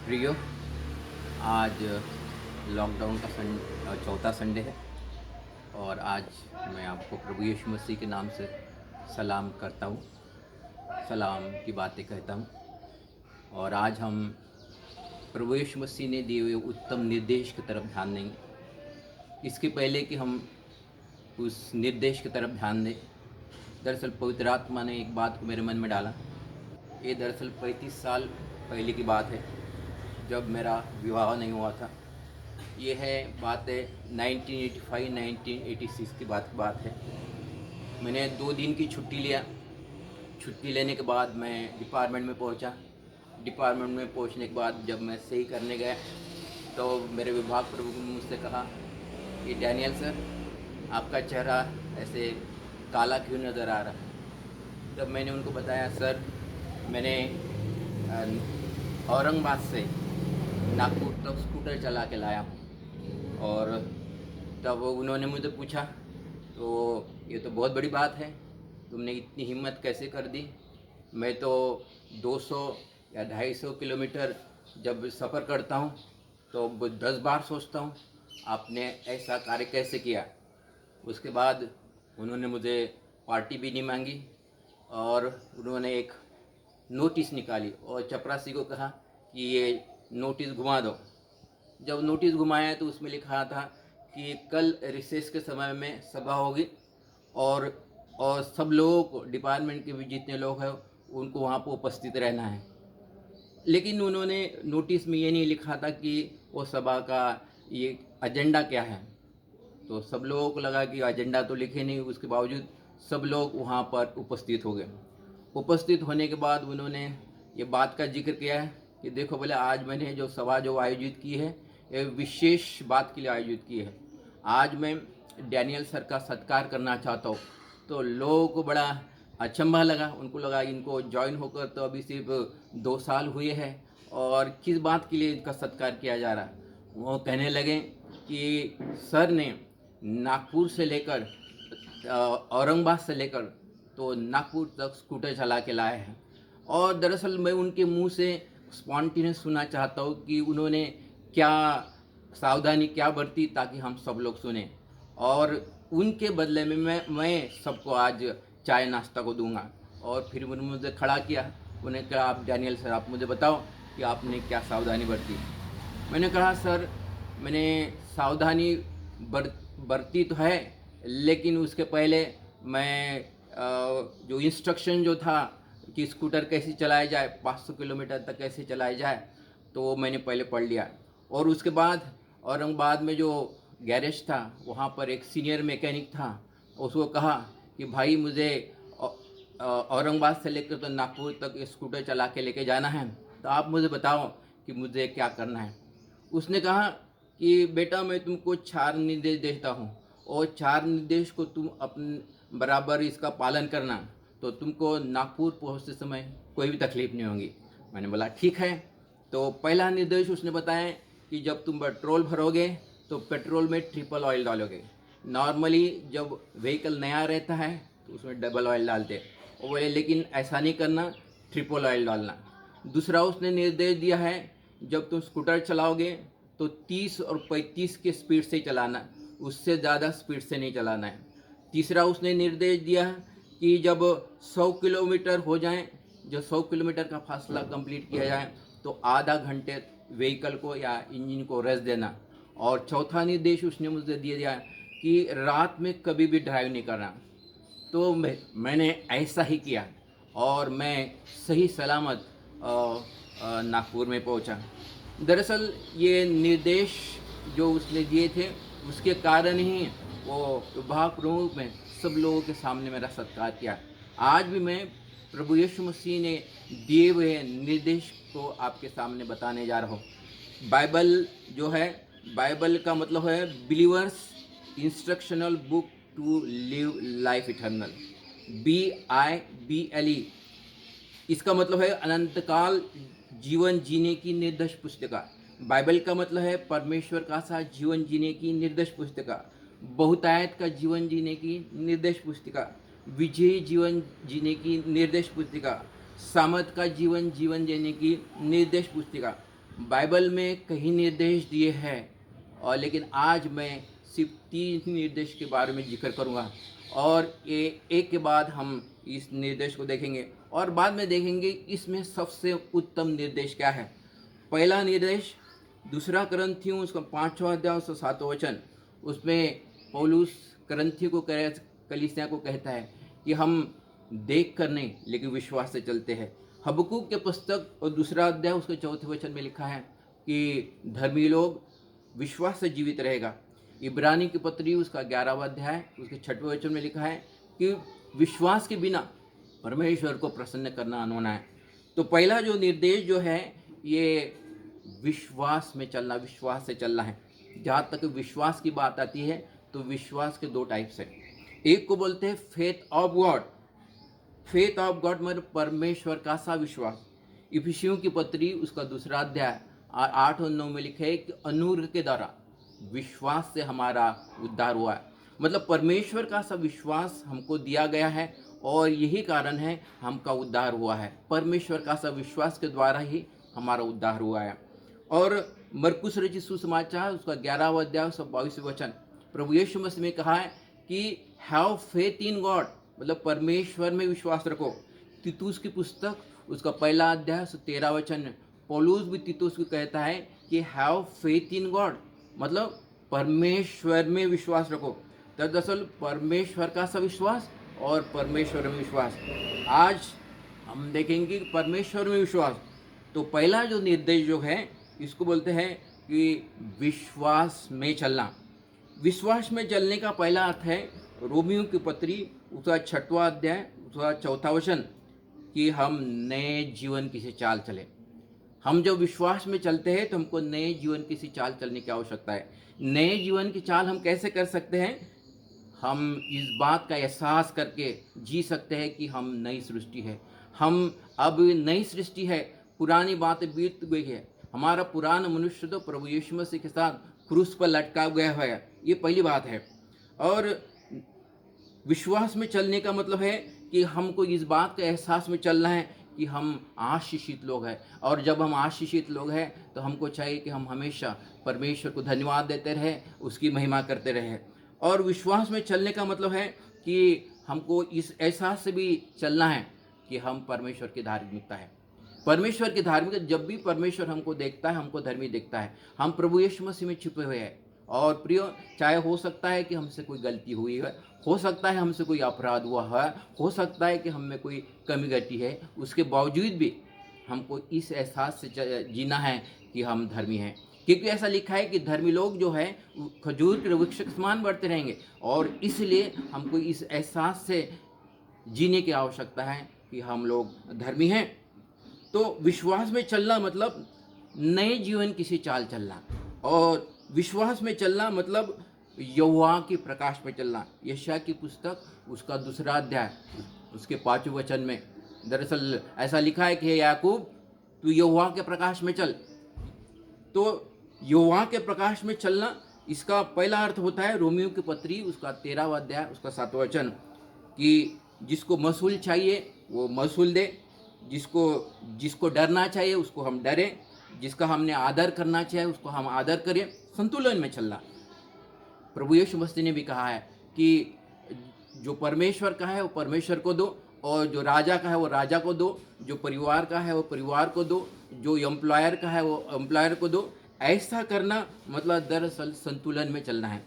प्रियो, आज लॉकडाउन का चौथा संडे है और आज मैं आपको प्रभु यीशु मसीह के नाम से सलाम करता हूँ, सलाम की बातें कहता हूँ। और आज हम प्रभु यीशु मसीह ने दिए हुए उत्तम निर्देश की तरफ ध्यान देंगे। इसके पहले कि हम उस निर्देश की तरफ ध्यान दें, दरअसल पवित्र आत्मा ने एक बात को मेरे मन में डाला। ये दरअसल 35 साल पहले की बात है, जब मेरा विवाह नहीं हुआ था। ये है बात है 1985-1986 की बात है। मैंने 2 दिन की छुट्टी लिया। छुट्टी लेने के बाद मैं डिपार्टमेंट में पहुंचा। डिपार्टमेंट में पहुंचने के बाद जब मैं सही करने गया तो मेरे विभाग प्रमुख ने मुझसे कहा कि डैनियल सर, आपका चेहरा ऐसे काला क्यों नज़र आ रहा है। तब मैंने उनको बताया, सर मैंने औरंगाबाद से नागपुर तक स्कूटर चला के लाया हूँ। और तब उन्होंने मुझे पूछा, तो ये तो बहुत बड़ी बात है, तुमने इतनी हिम्मत कैसे कर दी। मैं तो 200 या 250 किलोमीटर जब सफ़र करता हूँ तो 10 बार सोचता हूँ आपने ऐसा कार्य कैसे किया। उसके बाद उन्होंने मुझे पार्टी भी नहीं मांगी और उन्होंने एक नोटिस निकाली और चपरासी को कहा कि ये नोटिस घुमा दो। जब नोटिस घुमाया तो उसमें लिखा था कि कल रिसेस के समय में सभा होगी और सब लोगों को, डिपार्टमेंट के भी जितने लोग हैं उनको वहाँ पर उपस्थित रहना है। लेकिन उन्होंने नोटिस में ये नहीं लिखा था कि वो सभा का ये एजेंडा क्या है। तो सब लोगों को लगा कि एजेंडा तो लिखे नहीं, उसके बावजूद सब लोग वहाँ पर उपस्थित हो गए। उपस्थित होने के बाद उन्होंने ये बात का जिक्र किया है कि देखो बोले, आज मैंने जो सभा जो आयोजित की है ये विशेष बात के लिए आयोजित की है। आज मैं डैनियल सर का सत्कार करना चाहता हूँ। तो लोगों को बड़ा अचंभा लगा, उनको लगा इनको ज्वाइन होकर तो अभी सिर्फ 2 साल हुए हैं और किस बात के लिए इनका सत्कार किया जा रहा है। वो कहने लगे कि सर ने नागपुर से लेकर औरंगाबाद से लेकर तो नागपुर तक स्कूटर चला के लाए हैं। और दरअसल मैं उनके मुंह से स्पॉन्टेनियस सुनना चाहता हूँ कि उन्होंने क्या सावधानी क्या बरती ताकि हम सब लोग सुने। और उनके बदले में मैं सबको आज चाय नाश्ता को दूंगा। और फिर उन्होंने मुझे खड़ा किया, उन्हें कहा, आप डैनियल सर आप मुझे बताओ कि आपने क्या सावधानी बरती। मैंने कहा, सर मैंने सावधानी बरती तो है, लेकिन उसके पहले मैं जो इंस्ट्रक्शन जो था कि स्कूटर कैसे चलाया जाए, 500 किलोमीटर तक कैसे चलाया जाए, तो वो मैंने पहले पढ़ लिया। और उसके बाद औरंगाबाद में जो गैरेज था वहाँ पर एक सीनियर मैकेनिक था, उसको कहा कि भाई मुझे औरंगाबाद से लेकर तो नागपुर तक स्कूटर चला के लेके जाना है, तो आप मुझे बताओ कि मुझे क्या करना है। उसने कहा कि बेटा मैं तुमको 4 निर्देश देता हूँ और 4 निर्देश को तुम अपने बराबर इसका पालन करना, तो तुमको नागपुर पहुँचते समय कोई भी तकलीफ़ नहीं होगी। मैंने बोला ठीक है। तो पहला निर्देश उसने बताया कि जब तुम पेट्रोल भरोगे तो पेट्रोल में ट्रिपल ऑयल डालोगे। नॉर्मली जब व्हीकल नया रहता है तो उसमें डबल ऑयल डालते, और बोले लेकिन ऐसा नहीं करना, ट्रिपल ऑयल डालना। दूसरा उसने निर्देश दिया है, जब तुम स्कूटर चलाओगे तो 30 और 35 के स्पीड से चलाना, उससे ज़्यादा स्पीड से नहीं चलाना है। तीसरा उसने निर्देश दिया कि जब 100 किलोमीटर हो जाए, जो 100 किलोमीटर का फासला कंप्लीट किया जाए तो आधा घंटे व्हीकल को या इंजन को रेस्ट देना। और चौथा निर्देश उसने मुझे दिया दिया कि रात में कभी भी ड्राइव नहीं करना। तो मैंने ऐसा ही किया और मैं सही सलामत नागपुर में पहुंचा। दरअसल ये निर्देश जो उसने दिए थे उसके कारण ही वो विभाग प्रमुख में सब लोगों के सामने मेरा सत्कार किया। आज भी मैं प्रभु यीशु मसीह ने दिए हुए निर्देश को आपके सामने बताने जा रहा हूँ। बाइबल जो है, बाइबल का मतलब है believers instructional book to live life eternal, BIBLE। इसका मतलब है अनंतकाल जीवन जीने की निर्देश पुस्तिका। बाइबल का मतलब है परमेश्वर का साथ जीवन जीने की निर्देश पुस्तिका, बहुतायत का जीवन जीने की निर्देश पुस्तिका, विजयी जीवन जीने की निर्देश पुस्तिका, सामर्थ का जीवन जीने की निर्देश पुस्तिका। बाइबल में कई निर्देश दिए हैं, और लेकिन आज मैं सिर्फ 3 निर्देश के बारे में जिक्र करूँगा, और ये एक के बाद हम इस निर्देश को देखेंगे और बाद में देखेंगे इसमें सबसे उत्तम निर्देश क्या है। पहला निर्देश 2 करंथियों उसका 5वां अध्याय उसका 7वां वचन, उसमें पौलुस करंथियों को कलीसिया को कहता है कि हम देख कर नहीं लेकिन विश्वास से चलते हैं। हबक्कूक के पुस्तक और 2 अध्याय उसके 4वें वचन में लिखा है कि धर्मी लोग विश्वास से जीवित रहेगा। इब्रानी की पत्री उसका 11वां अध्याय उसके 6वें वचन में लिखा है कि विश्वास के बिना परमेश्वर को प्रसन्न करना अनहोना है। तो पहला जो निर्देश जो है ये विश्वास में चलना, विश्वास से चलना है। जहाँ तक विश्वास की बात आती है तो विश्वास के 2 टाइप्स हैं। एक को बोलते हैं faith of God. Faith of God मतलब परमेश्वर का सा विश्वास। इफिसियों की पत्री उसका 2 अध्याय 8 और 9 में लिखे है कि अनुग्रह के द्वारा विश्वास से हमारा उद्धार हुआ है। मतलब परमेश्वर का सा विश्वास हमको दिया गया है और यही कारण है हमका उद्धार हुआ है। परमेश्वर का सा विश्वास के द्वारा ही हमारा उद्धार हुआ है। और मरकुस रचित सुसमाचार उसका 11वां अध्याय उसका 22वें वचन, प्रभु यीशु मसीह ने कहा है कि हैव फेथ इन गॉड, मतलब परमेश्वर में विश्वास रखो। तीतुस की पुस्तक उसका 1 अध्याय 13 वचन, पौलुस भी तीतुस को कहता है कि हैव फेथ इन गॉड, मतलब परमेश्वर में विश्वास रखो। दरअसल परमेश्वर का सा विश्वास और परमेश्वर में विश्वास। आज हम देखेंगे परमेश्वर में विश्वास। तो पहला जो निर्देश जो है इसको बोलते हैं कि विश्वास में चलना। विश्वास में चलने का पहला अर्थ है रोमियो की पत्री उसका 6वां अध्याय उसका 4वां वचन कि हम नए जीवन की से चाल चले। हम जब विश्वास में चलते हैं तो हमको नए जीवन की सी चाल चलने की आवश्यकता है। नए जीवन की चाल हम कैसे कर सकते हैं? हम इस बात का एहसास करके जी सकते हैं कि हम नई सृष्टि है, हम अब नई सृष्टि है, पुरानी बातें बीत गई है। हमारा पुराना मनुष्य तो प्रभु यीशु मसीह के साथ क्रूस पर लटका गया है, ये पहली बात है। और विश्वास में चलने का मतलब है कि हमको इस बात का एहसास में चलना है कि हम आशीषित लोग हैं, और जब हम आशीषित लोग हैं तो हमको चाहिए कि हम हमेशा परमेश्वर को धन्यवाद देते रहें, उसकी महिमा करते रहें। और विश्वास में चलने का मतलब है कि हमको इस एहसास से भी चलना है कि हम परमेश्वर की धार्मिकता है। परमेश्वर की धार्मिकता, जब भी परमेश्वर हमको देखता है हमको धर्मी देखता है। हम प्रभु यीशु मसीह में छिपे हुए हैं। और प्रिय, चाहे हो सकता है कि हमसे कोई गलती हुई है, हो सकता है हमसे कोई अपराध हुआ है, हो सकता है कि हम में कोई कमी घटी है, उसके बावजूद भी हमको इस एहसास से जीना है कि हम धर्मी हैं। क्योंकि ऐसा लिखा है कि धर्मी लोग जो है खजूर के वृक्ष के समान बढ़ते रहेंगे, और इसलिए हमको इस एहसास से जीने की आवश्यकता है कि हम लोग धर्मी हैं। तो विश्वास में चलना मतलब नए जीवन की सी चाल चलना, और विश्वास में चलना मतलब यहोवा के प्रकाश में चलना। यशायाह की पुस्तक उसका 2 अध्याय उसके 5वें वचन में दरअसल ऐसा लिखा है कि हे याकूब तू यहोवा के प्रकाश में चल। तो यहोवा के प्रकाश में चलना, इसका पहला अर्थ होता है रोमियो की पत्री उसका 13वां अध्याय उसका 7वां वचन कि जिसको महसूल चाहिए वो महसूल दे, जिसको डरना चाहिए उसको हम डरें, जिसका हमने आदर करना चाहिए उसको हम आदर करें। संतुलन में चलना। प्रभु यीशु मसीह ने भी कहा है कि जो परमेश्वर का है वो परमेश्वर को दो, और जो राजा का है वो राजा को दो, जो परिवार का है वो परिवार को दो, जो एम्प्लॉयर का है वो एम्प्लॉयर को दो। ऐसा करना मतलब दरअसल संतुलन में चलना है,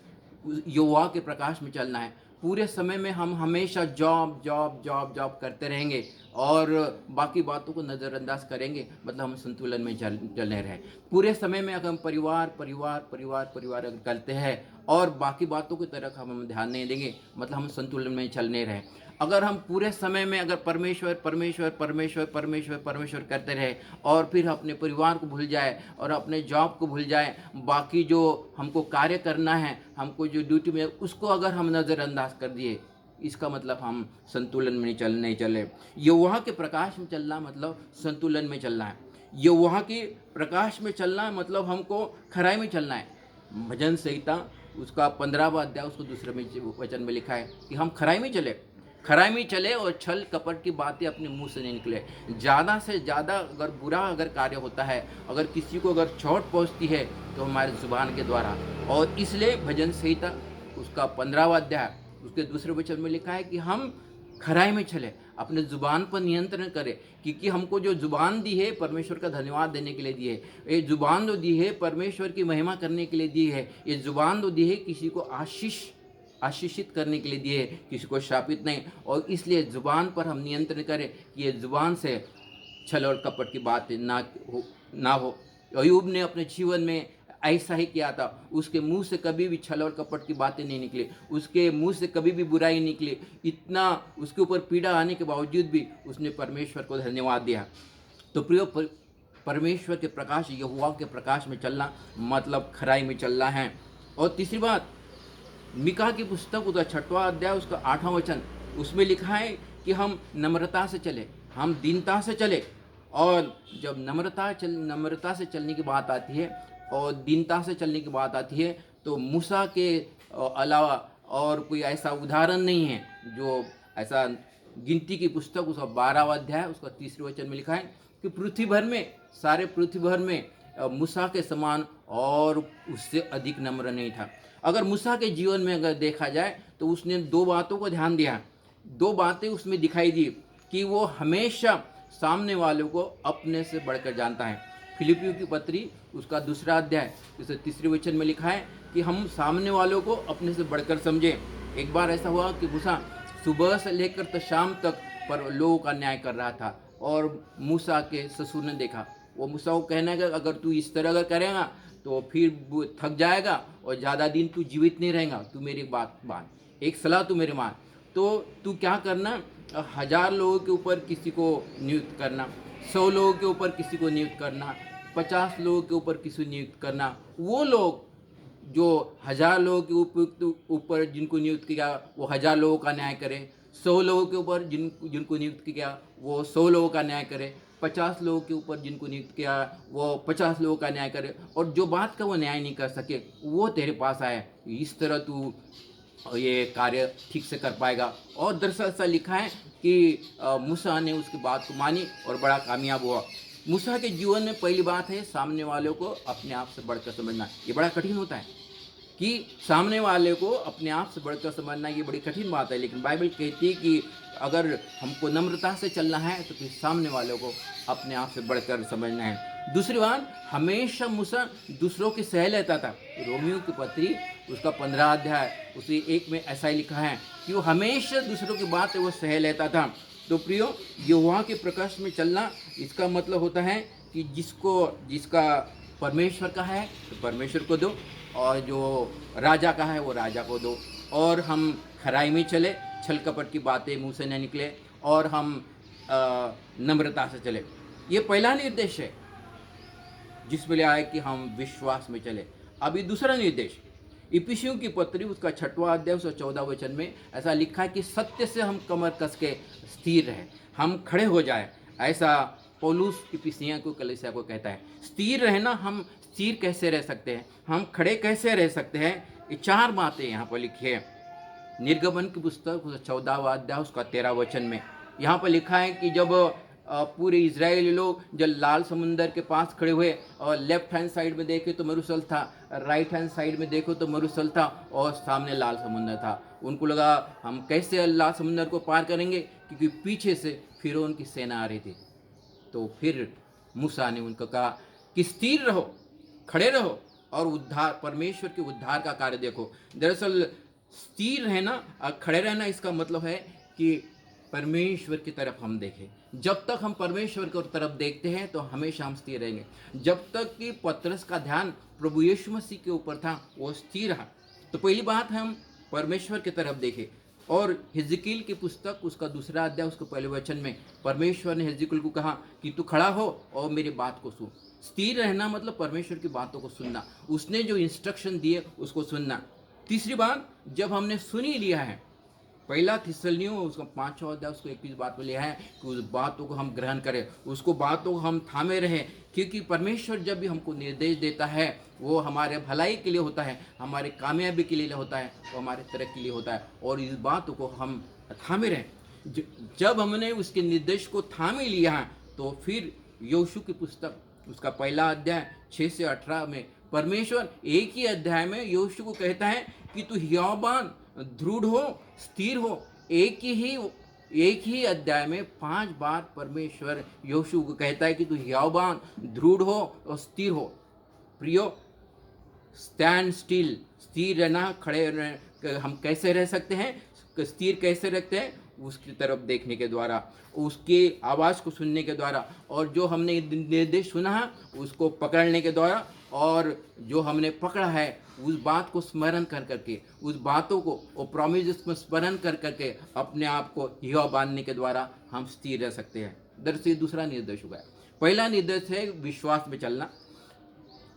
यहोवा के प्रकाश में चलना है। पूरे समय में हम हमेशा जॉब जॉब जॉब जॉब करते रहेंगे और बाकी बातों को नज़रअंदाज करेंगे, मतलब हम संतुलन में चलने रहे। पूरे समय में अगर हम परिवार परिवार परिवार परिवार अगर करते हैं और बाकी बातों की तरफ हम ध्यान नहीं देंगे, मतलब हम संतुलन में चलने रहे। अगर हम पूरे समय में अगर परमेश्वर परमेश्वर परमेश्वर परमेश्वर परमेश्वर करते रहे और फिर अपने परिवार को भूल जाए और अपने जॉब को भूल जाए, बाकी जो हमको कार्य करना है, हमको जो ड्यूटी में उसको अगर हम नज़रअंदाज कर दिए, इसका मतलब हम संतुलन में नहीं चले। यहोवा के प्रकाश में चलना मतलब संतुलन में चलना है। यहोवा के प्रकाश में चलना मतलब हमको खराई में चलना है। भजन संहिता उसका 15वां अध्याय उसको 2 वचन में लिखा है कि हम खराई में चले। खराई में चले और छल कपट की बातें अपने मुंह से नहीं निकले। ज़्यादा से ज़्यादा अगर बुरा अगर कार्य होता है, अगर किसी को अगर चोट पहुंचती है, तो हमारे ज़ुबान के द्वारा। और इसलिए भजन संहिता उसका 15वां अध्याय उसके दूसरे वचन में लिखा है कि हम खराई में चले, अपने ज़ुबान पर नियंत्रण करें, क्योंकि हमको जो ज़ुबान दी है परमेश्वर का धन्यवाद देने के लिए दी है। ये ज़ुबान जो दी है परमेश्वर की महिमा करने के लिए दी है। ये ज़ुबान जो दी है किसी को आशीषित करने के लिए दिए, किसी को शापित नहीं। और इसलिए ज़ुबान पर हम नियंत्रण करें कि ये ज़ुबान से छल और कपट की बातें ना हो। अय्यूब ने अपने जीवन में ऐसा ही किया था। उसके मुंह से कभी भी छल और कपट की बातें नहीं निकली, उसके मुंह से कभी भी बुराई निकली। इतना उसके ऊपर पीड़ा आने के बावजूद भी उसने परमेश्वर को धन्यवाद दिया। तो प्रियो, परमेश्वर के प्रकाश, यहोवा के प्रकाश में चलना मतलब खराई में चलना है। और तीसरी बात, मीका की पुस्तक उसका 6वां अध्याय उसका 8वां वचन, उसमें लिखा है कि हम नम्रता से चले, हम दीनता से चले। और जब नम्रता से चलने की बात आती है और दीनता से चलने की बात आती है, तो मूसा के अलावा और कोई ऐसा उदाहरण नहीं है जो ऐसा। गिनती की पुस्तक उसका 12वां अध्याय उसका 3 वचन में लिखा है कि पृथ्वी भर में, सारे पृथ्वी भर में मूसा के समान और उससे अधिक नम्र नहीं था। अगर मूसा के जीवन में अगर देखा जाए तो उसने 2 बातों को ध्यान दिया, 2 बातें उसमें दिखाई दी कि वो हमेशा सामने वालों को अपने से बढ़कर जानता है। फिलिपियों की पत्री उसका 2 अध्याय उसके 3 वचन में लिखा है कि हम सामने वालों को अपने से बढ़कर समझें। एक बार ऐसा हुआ कि मूसा सुबह से लेकर तो शाम तक पर लोगों का न्याय कर रहा था, और मूसा के ससुर ने देखा। वो मूसा को कहना है कि अगर तू इस तरह अगर करेगा तो फिर थक जाएगा और ज़्यादा दिन तू जीवित नहीं रहेगा, तू मेरी बात मान, एक सलाह तू मेरी मान। तो तू क्या करना, 1000 लोगों के ऊपर किसी को नियुक्त करना, 100 लोगों के ऊपर किसी को नियुक्त करना, 50 लोगों के ऊपर किसी को नियुक्त करना। वो लोग जो 1000 लोगों के ऊपर जिनको नियुक्त किया वो 1000 लोगों का न्याय करे, 100 लोगों के ऊपर जिनको नियुक्त किया वो 100 लोगों का न्याय करे, 50 लोगों के ऊपर जिनको नियुक्त किया वो 50 लोगों का न्याय करे, और जो बात का वो न्याय नहीं कर सके वो तेरे पास आए। इस तरह तू ये कार्य ठीक से कर पाएगा। और दरअसल ऐसा लिखा है कि मूसा ने उसकी बात को मानी और बड़ा कामयाब हुआ। मूसा के जीवन में पहली बात है सामने वालों को अपने आप से बढ़कर समझना। ये बड़ा कठिन होता है कि सामने वाले को अपने आप से बढ़कर समझना, ये बड़ी कठिन बात है। लेकिन बाइबल कहती है कि अगर हमको नम्रता से चलना है तो फिर सामने वालों को अपने आप से बढ़कर समझना है। दूसरी बात, हमेशा मूसा दूसरों की सह लेता था। रोमियो की पत्री उसका 15 अध्याय उसी 1 में ऐसा ही लिखा है कि वो हमेशा दूसरों की बात वो सह लेता था। तो प्रियो, यहोवा के प्रकाश में चलना इसका मतलब होता है कि जिसका परमेश्वर का है तो परमेश्वर को दो, और जो राजा का है वो राजा को दो। और हम खराई में चले, छल कपट की बातें मुंह से न निकले, और हम नम्रता से चले। ये पहला निर्देश है जिसमें लिया है कि हम विश्वास में चले। अभी दूसरा निर्देश, इफिसियों की पत्री उसका 6वां अध्याय उसका 14 वचन में ऐसा लिखा है कि सत्य से हम कमर कस के स्थिर रहे, हम खड़े हो जाए। ऐसा पौलुस इफिसियों को कलीसिया को कहता है। स्थिर रहना, हम स्थिर कैसे रह सकते हैं, हम खड़े कैसे रह सकते हैं, ये 4 बातें यहाँ पर लिखी है। निर्गमन की पुस्तक 14वां अध्याय उसका 13 वचन में यहाँ पर लिखा है कि जब पूरे इजरायली लोग जब लाल समुंदर के पास खड़े हुए और लेफ्ट हैंड साइड में देखे तो मरुस्थल था, राइट हैंड साइड में देखो तो मरुस्थल था, और सामने लाल समुंदर था। उनको लगा हम कैसे लाल समुंदर को पार करेंगे, क्योंकि पीछे से फिरौन की सेना आ रही थी। तो फिर मूसा ने उनको कहा कि स्थिर रहो, खड़े रहो और उद्धार, परमेश्वर के उद्धार का कार्य देखो। दरअसल स्थिर रहना और खड़े रहना इसका मतलब है कि परमेश्वर की तरफ हम देखें। जब तक हम परमेश्वर की तरफ देखते हैं तो हमेशा हम स्थिर रहेंगे। जब तक कि पतरस का ध्यान प्रभु यीशु मसीह के ऊपर था वो स्थिर रहा। तो पहली बात है हम परमेश्वर की तरफ देखें। और हिजकील की पुस्तक उसका 2 अध्याय उसके पहले वचन में परमेश्वर ने हिजकील को कहा कि तू खड़ा हो और मेरी बात को सुन। स्थिर रहना मतलब परमेश्वर की बातों को सुनना, उसने जो इंस्ट्रक्शन दिए उसको सुनना। तीसरी बात, जब हमने सुन ही लिया है, पहला थिस्सलुनीयों उसका 5वां अध्याय उसको 21 बात में लिया है कि उस बातों को हम ग्रहण करें, उसको बातों को हम थामे रहें, क्योंकि परमेश्वर जब भी हमको निर्देश देता है वो हमारे भलाई के लिए होता है, हमारे कामयाबी के लिए होता है, वो हमारे तरक्की के लिए होता है। और इस बातों को हम थामे रहें। जब हमने उसके निर्देश को थामे लिया तो फिर यहोशू की पुस्तक उसका पहला अध्याय 6 से 18 में परमेश्वर एक ही अध्याय में यहोशू को कहता है कि तू हियावान दृढ़ हो, स्थिर हो। एक ही अध्याय में 5 बार परमेश्वर यहोशू को कहता है कि तू हियावान दृढ़ हो और स्थिर हो। प्रियो, स्टैंड स्टिल, स्थिर रहना, खड़े रहना। हम कैसे रह सकते हैं, स्थिर कैसे रखते हैं? उसकी तरफ देखने के द्वारा, उसकी आवाज़ को सुनने के द्वारा, और जो हमने निर्देश सुना है उसको पकड़ने के द्वारा, और जो हमने पकड़ा है उस बात को स्मरण कर करके, उस बातों को और प्रॉमिस को स्मरण कर करके अपने आप को हिया बांधने के द्वारा हम स्थिर रह सकते हैं। दरअसल दूसरा निर्देश हुआ है। पहला निर्देश है विश्वास में चलना,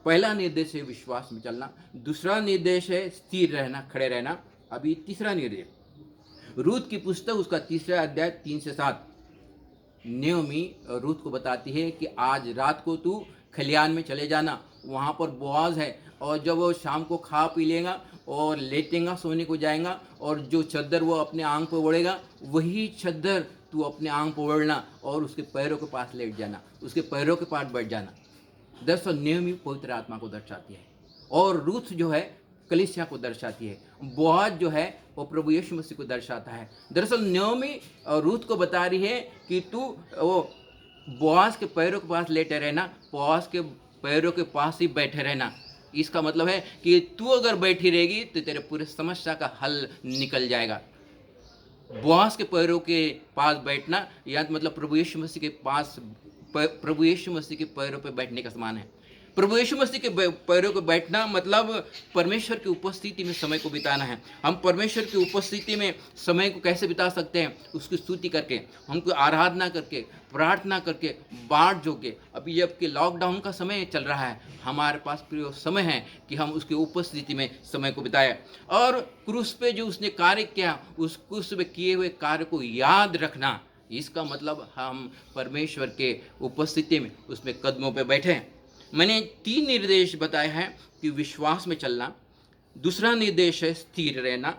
पहला निर्देश है विश्वास में चलना, दूसरा निर्देश है स्थिर रहना, खड़े रहना। अभी तीसरा निर्देश, रूत की पुस्तक उसका तीसरा अध्याय 3 से 7, नयोमी रूत को बताती है कि आज रात को तू खलियान में चले जाना, वहाँ पर बोआज है, और जब वो शाम को खा पी लेगा और लेटेगा, सोने को जाएगा, और जो चद्दर वो अपने आंग पर ओढ़ेगा वही चद्दर तू अपने आंग पर ओढ़ना और उसके पैरों के पास लेट जाना, उसके पैरों के पास बैठ जाना। दरअसल नयोमी पवित्र आत्मा को दर्शाती है, और रूथ जो है कलीसिया को दर्शाती है, बोआज जो है वो प्रभु यीशु मसीह को दर्शाता है। दरअसल नयोमी रूथ को बता रही है कि तू वो बोआज के पैरों के पास लेटे रहना, बोआज के पैरों के पास ही बैठे रहना। इसका मतलब है कि तू अगर बैठी रहेगी तो तेरे पूरे समस्या का हल निकल जाएगा। बोआज के पैरों के पास बैठना या मतलब प्रभु यीशु मसीह के पास, प्रभु यीशु मसीह के पैरों पर बैठने का समान है। प्रभु यीशु मसीह के पैरों पर बैठना मतलब परमेश्वर की उपस्थिति में समय को बिताना है। हम परमेश्वर की उपस्थिति में समय को कैसे बिता सकते हैं? उसकी स्तुति करके, हमको आराधना करके, प्रार्थना करके, बाट जोके। अभी जबकि लॉकडाउन का समय चल रहा है, हमारे पास प्रिय समय है कि हम उसकी उपस्थिति में समय को बिताएं। और क्रूस पे जो उसने कार्य किया, उस क्रूस पे किए हुए कार्य को याद रखना, इसका मतलब हम परमेश्वर के उपस्थिति में उसमें कदमों पे बैठे हैं। मैंने 3 निर्देश बताए हैं कि विश्वास में चलना, दूसरा निर्देश है स्थिर रहना,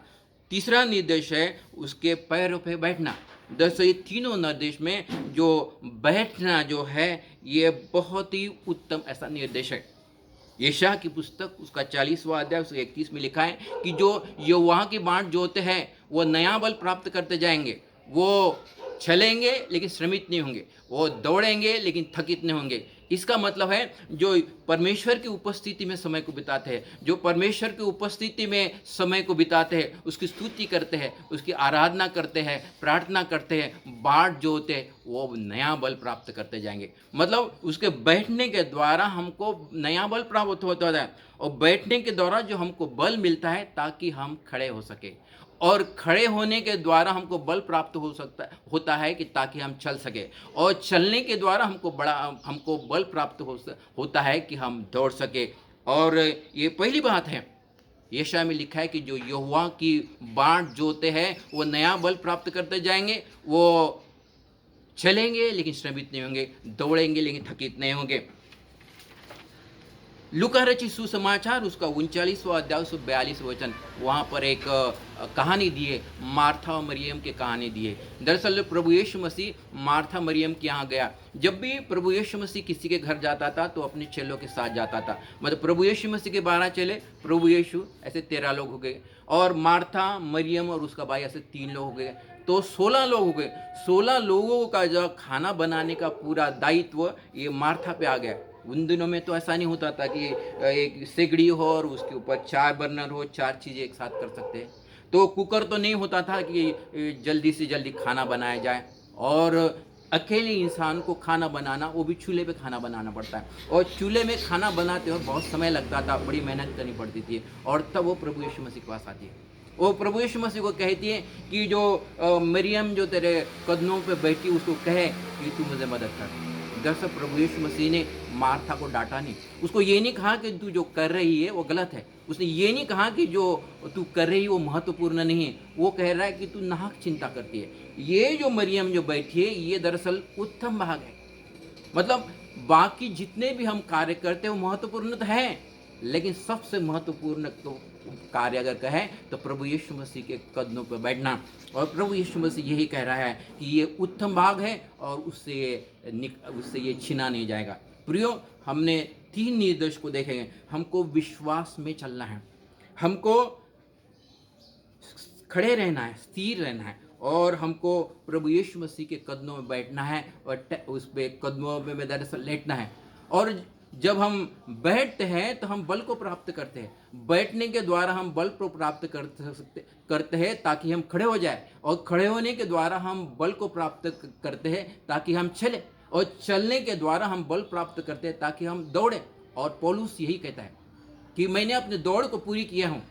तीसरा निर्देश है उसके पैरों पे बैठना। दरअसल ये तीनों निर्देश में जो बैठना जो है ये बहुत ही उत्तम ऐसा निर्देश है। यशायाह की पुस्तक उसका 40वां अध्याय उसके 31 में लिखा है कि जो यहोवा की बाट जोते हैं वो नया बल प्राप्त करते जाएंगे, वो चलेंगे लेकिन श्रमित नहीं होंगे, वो दौड़ेंगे लेकिन थकित नहीं होंगे। इसका मतलब है जो परमेश्वर की उपस्थिति में समय को बिताते हैं, जो परमेश्वर की उपस्थिति में समय को बिताते हैं, उसकी स्तुति करते हैं, उसकी आराधना करते हैं, प्रार्थना करते हैं, बाट जो होते हैं, वो नया बल प्राप्त करते जाएंगे। मतलब उसके बैठने के द्वारा हमको नया बल प्राप्त होता है, और बैठने के द्वारा जो हमको बल मिलता है ताकि हम खड़े हो सके, और खड़े होने के द्वारा हमको बल प्राप्त होता है कि ताकि हम चल सके, और चलने के द्वारा हमको बल प्राप्त होता है कि हम दौड़ सके। और ये पहली बात है, यशायाह में लिखा है कि जो यहोवा की बाट जोते हैं वो नया बल प्राप्त करते जाएंगे, वो चलेंगे लेकिन श्रमित नहीं होंगे, दौड़ेंगे लेकिन थकित नहीं होंगे। लूका रचित सुसमाचार उसका 39वां अध्याय 42 वचन, वहाँ पर एक कहानी दी है, मार्था और मरियम की कहानी दी है। दरअसल प्रभु यीशु मसीह मार्था मरियम के यहाँ गया। जब भी प्रभु यीशु मसीह किसी के घर जाता था तो अपने चेलों के साथ जाता था। मतलब प्रभु यीशु मसीह के 12 चेले, प्रभु यीशु ऐसे 13 लोग हो गए, और मार्था, मरियम और उसका भाई ऐसे 3 लोग हो गए, तो 16 लोग हो गए। 16 लोगों का जो खाना बनाने का पूरा दायित्व ये मार्था पे आ गया। उन दिनों में तो ऐसा नहीं होता था कि एक सिगड़ी हो और उसके ऊपर 4 बर्नर हो, 4 चीज़ें एक साथ कर सकते हैं। तो कुकर तो नहीं होता था कि जल्दी से जल्दी खाना बनाया जाए, और अकेले इंसान को खाना बनाना, वो भी चूल्हे पे खाना बनाना पड़ता है, और चूल्हे में खाना बनाते वक्त बहुत समय लगता था, बड़ी मेहनत करनी पड़ती थी। और तब वो प्रभु यीशु मसीह के पास आती है, वो प्रभु यीशु मसीह को कहती है कि जो मरियम जो तेरे कदमों पे बैठी उसको कहे कि तू मुझे मदद कर। दरअसल प्रभु यीशु मसीह ने मार्था को डांटा नहीं, उसको ये नहीं कहा कि तू जो कर रही है वो गलत है, उसने ये नहीं कहा कि जो तू कर रही है वो महत्वपूर्ण नहीं है, वो कह रहा है कि तू नाहक चिंता करती है। ये जो मरियम जो बैठी है ये दरअसल उत्तम भाग है। मतलब बाकी जितने भी हम कार्य करते हैं वो महत्वपूर्ण तो है, लेकिन सबसे महत्वपूर्ण तो कार्य अगर कहें तो प्रभु यीशु मसीह के कदमों पर बैठना। और प्रभु यीशु मसीह यही कह रहा है कि ये उत्तम भाग है और उससे ये छीना नहीं जाएगा। प्रियो, हमने 3 निर्देश को देखेंगे। हमको विश्वास में चलना है, हमको खड़े रहना है, स्थिर रहना है, और हमको प्रभु यीशु मसीह के कदमों में बैठना है और उस पे कदमों में दरअसल लेटना है। और जब हम बैठते हैं तो हम बल को प्राप्त करते हैं। बैठने के द्वारा हम बल को प्राप्त करते हैं ताकि हम खड़े हो जाए, और खड़े होने के द्वारा हम बल को प्राप्त करते हैं ताकि हम चले, और चलने के द्वारा हम बल प्राप्त करते हैं ताकि हम दौड़े। और पौलुस यही कहता है कि मैंने अपने दौड़ को पूरी किया हूँ,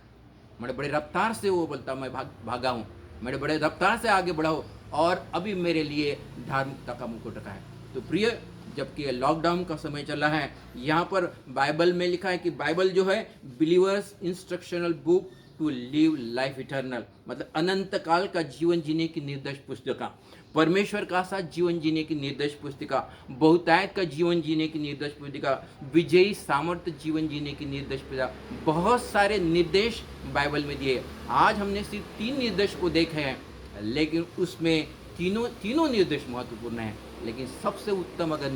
बड़े बड़े रफ्तार से, वो बोलता मैं भागा हूँ, मैंने बड़े रफ्तार से आगे बढ़ा हूँ, और अभी मेरे लिए धार्मिकता का मुकुट रखा है। तो प्रिय, जबकि लॉकडाउन का समय चल रहा है, यहाँ पर बाइबल में लिखा है कि बाइबल जो है believers instructional book to live life eternal, मतलब अनंत काल का जीवन जीने की निर्देश पुस्तिका, परमेश्वर का साथ जीवन जीने की निर्देश पुस्तिका, बहुतायत का जीवन जीने की निर्देश पुस्तिका, विजयी सामर्थ्य जीवन जीने की निर्देश पुस्तिका, बहुत सारे निर्देश बाइबल में दिए। आज हमने सिर्फ 3 निर्देश को देखे हैं, लेकिन उसमें तीनों निर्देश महत्वपूर्ण हैं। लेकिन सबसे उत्तम अगर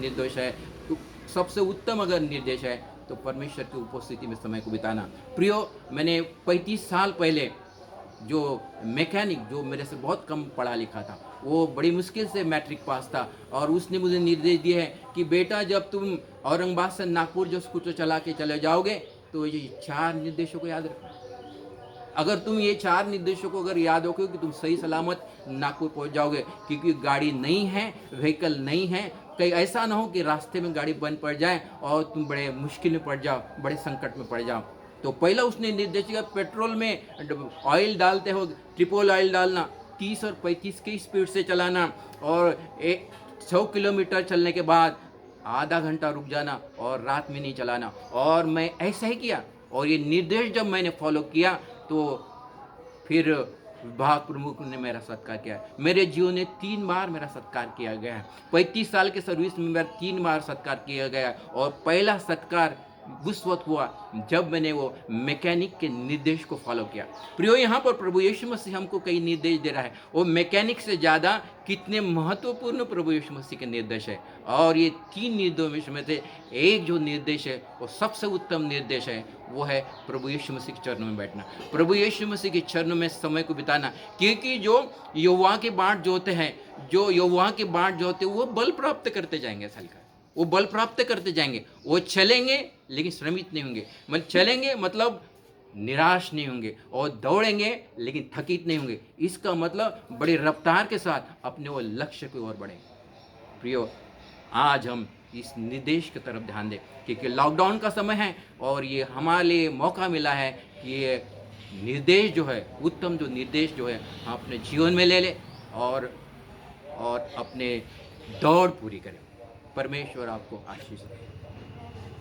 निर्देश है तो परमेश्वर की उपस्थिति में समय को बिताना। प्रियो, मैंने 35 साल पहले जो मैकेनिक, जो मेरे से बहुत कम पढ़ा लिखा था, वो बड़ी मुश्किल से मैट्रिक पास था, और उसने मुझे निर्देश दिए है कि बेटा, जब तुम औरंगाबाद से नागपुर जो स्कूटर चला के चले जाओगे तो ये 4 निर्देशों को याद रखो। अगर तुम ये 4 निर्देशों को अगर याद रखोगे कि तुम सही सलामत नागपुर पहुंच जाओगे, क्योंकि गाड़ी नहीं है, व्हीकल नहीं है, कहीं ऐसा ना हो कि रास्ते में गाड़ी बंद पड़ जाए और तुम बड़े मुश्किल में पड़ जाओ, बड़े संकट में पड़ जाओ। तो पहला उसने निर्देश दिया, पेट्रोल में ऑयल डालते हो ट्रिपल ऑयल डालना, 30 और 35 की स्पीड से चलाना, और 100 किलोमीटर चलने के बाद आधा घंटा रुक जाना, और रात में नहीं चलाना। और मैं ऐसा ही किया, और ये निर्देश जब मैंने फॉलो किया तो फिर विभाग प्रमुख ने मेरा सत्कार किया। मेरे जीवन में 3 बार मेरा सत्कार किया गया है। 35 साल के सर्विस में मेरा 3 बार सत्कार किया गया, और पहला सत्कार उस वक्त हुआ जब मैंने वो मैकेनिक के निर्देश को फॉलो किया। प्रियो, यहाँ पर प्रभु यीशु मसीह हमको कई निर्देश दे रहा है, वो मैकेनिक से ज़्यादा कितने महत्वपूर्ण प्रभु यीशु मसीह के निर्देश है। और ये 3 निर्देश में से एक जो निर्देश है, वो सबसे उत्तम निर्देश है, वो है प्रभु यीशु मसीह के चरणों में बैठना, प्रभु यीशु मसीह के चरणों में समय को बिताना। क्योंकि जो यहोवा के बाट जोते हैं, वो बल प्राप्त करते जाएंगे। असल का वो बल प्राप्त करते जाएंगे, वो चलेंगे लेकिन श्रमित नहीं होंगे, मतलब चलेंगे मतलब निराश नहीं होंगे, और दौड़ेंगे लेकिन थकित नहीं होंगे। इसका मतलब बड़ी रफ्तार के साथ अपने वो लक्ष्य की ओर बढ़ें। प्रियो, आज हम इस निर्देश की तरफ ध्यान दें, क्योंकि लॉकडाउन का समय है और ये हमारे लिए मौका मिला है कि ये निर्देश जो है, उत्तम जो निर्देश जो है, हम अपने जीवन में ले लें और अपने दौड़ पूरी करें। परमेश्वर आपको आशीष दे।